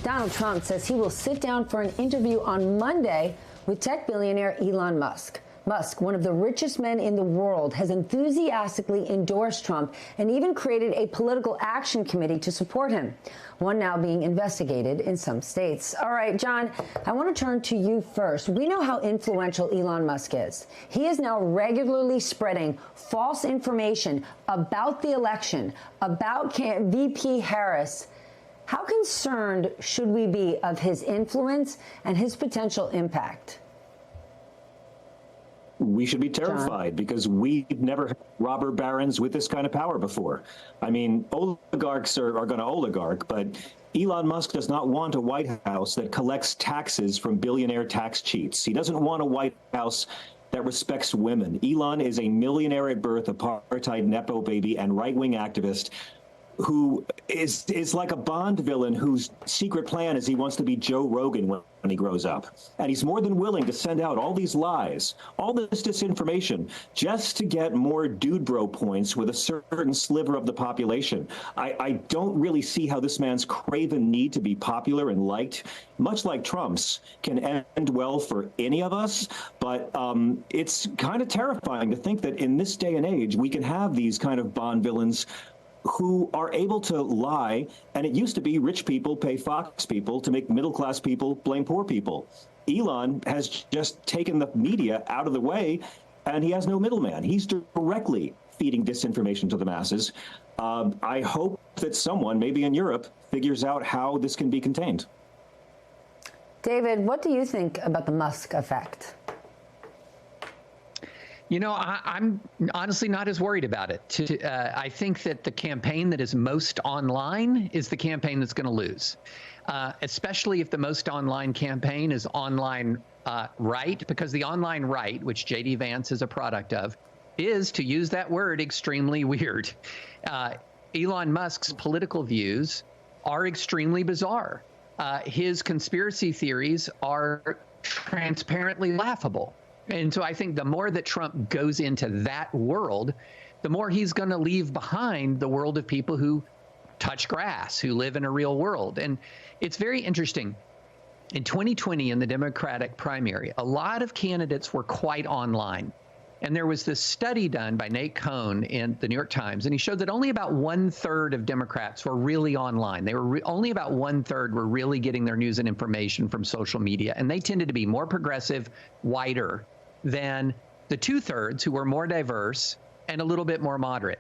Donald Trump says he will sit down for an interview on Monday with tech billionaire Elon Musk. Musk, one of the richest men in the world, has enthusiastically endorsed Trump and even created a political action committee to support him, one now being investigated in some states. All right, John, I want to turn to you first. We know how influential Elon Musk is. He is now regularly spreading false information about the election, about VP Harris. How concerned should we be of his influence and his potential impact? We should be terrified because we've never had robber barons with this kind of power before. I mean, oligarchs are going to oligarch, but Elon Musk does not want a White House that collects taxes from billionaire tax cheats. He doesn't want a White House that respects women. Elon is a millionaire at birth, apartheid Nepo baby, and right-wing activist who is like a Bond villain whose secret plan is he wants to be Joe Rogan when he grows up. And he's more than willing to send out all these lies, all this disinformation, just to get more dude bro points with a certain sliver of the population. I don't really see how this man's craven need to be popular and liked, much like Trump's, can end well for any of us. But it's kind of terrifying to think that in this day and age, we can have these kind of Bond villains who are able to lie. And it used to be rich people pay Fox people to make middle-class people blame poor people. Elon has just taken the media out of the way, and he has no middleman. He's directly feeding disinformation to the masses. I hope that someone, maybe in Europe, figures out how this can be contained. David, what do you think about the Musk effect? You know, I'm honestly not as worried about it. I think that the campaign that is most online is the campaign that's going to lose, especially if the most online campaign is online right, because the online right, which J.D. Vance is a product of, is, to use that word, extremely weird. Elon Musk's political views are extremely bizarre. His conspiracy theories are transparently laughable. And so I think the more that Trump goes into that world, the more he's going to leave behind the world of people who touch grass, who live in a real world. And it's very interesting. In 2020, in the Democratic primary, a lot of candidates were quite online. And there was this study done by Nate Cohn in the New York Times, and he showed that only about 1/3 of Democrats were really online. They were only about 1/3 were really getting their news and information from social media. And they tended to be more progressive, whiter than the 2/3 who were more diverse and a little bit more moderate.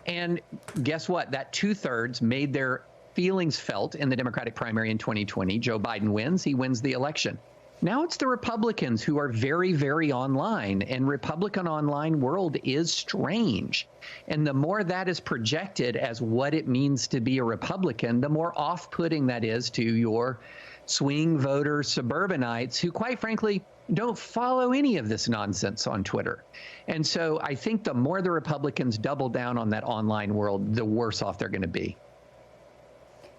And guess what? That 2/3 made their feelings felt in the Democratic primary in 2020. Joe Biden wins. He wins the election. Now it's the Republicans who are very, very online, and Republican online world is strange. And the more that is projected as what it means to be a Republican, the more off-putting that is to your swing voter suburbanites who, quite frankly, don't follow any of this nonsense on Twitter. And so I think the more the Republicans double down on that online world, the worse off they're going to be.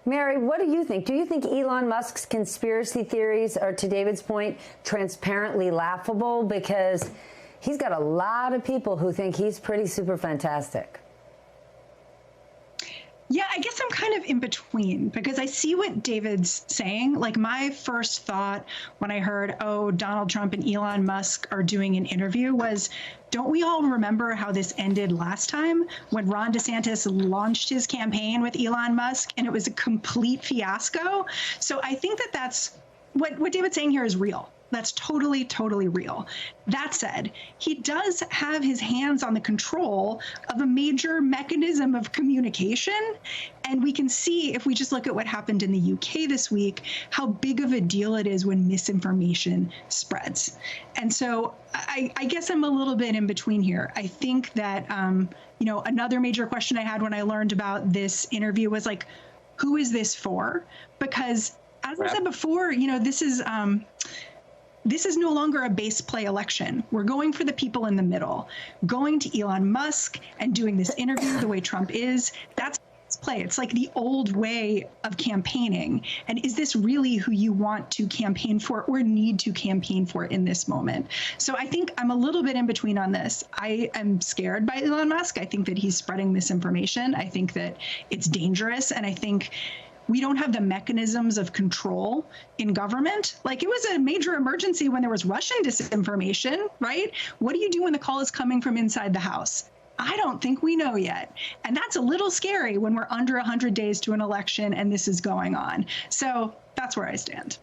Mary, what do you think? Do you think Elon Musk's conspiracy theories are, to David's point, transparently laughable? Because he's got a lot of people who think he's pretty super fantastic. Yeah, I guess I'm kind of in between, because I see what David's saying. Like, my first thought when I heard, oh, Donald Trump and Elon Musk are doing an interview was, don't we all remember how this ended last time when Ron DeSantis launched his campaign with Elon Musk and it was a complete fiasco? So I think that that's what David's saying here is real. That's totally, totally real. That said, he does have his hands on the control of a major mechanism of communication. And we can see, if we just look at what happened in the UK this week, how big of a deal it is when misinformation spreads. And so I guess I'm a little bit in between here. I think that, you know, another major question I had when I learned about this interview was like, who is this for? Because as I said before, you know, this is no longer a base play election. We're going for the people in the middle. Going to Elon Musk and doing this interview the way Trump is, that's play. It's like the old way of campaigning. And is this really who you want to campaign for or need to campaign for in this moment? So I think I'm a little bit in between on this. I am scared by Elon Musk. I think that he's spreading misinformation. I think that it's dangerous. And I think we don't have the mechanisms of control in government. Like, it was a major emergency when there was Russian disinformation, right? What do you do when the call is coming from inside the House? I don't think we know yet. And that's a little scary when we're under 100 days to an election and this is going on. So that's where I stand.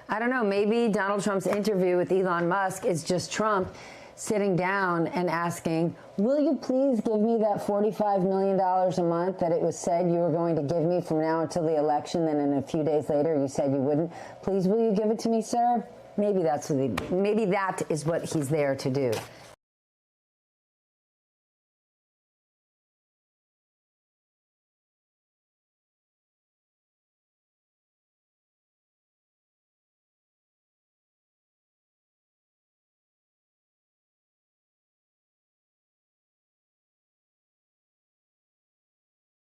I don't know, maybe Donald Trump's interview with Elon Musk is just Trump sitting down and asking, will you please give me that $45 million a month that it was said you were going to give me from now until the election, then in a few days later you said you wouldn't. Please, will you give it to me, sir? Maybe that is what he's there to do.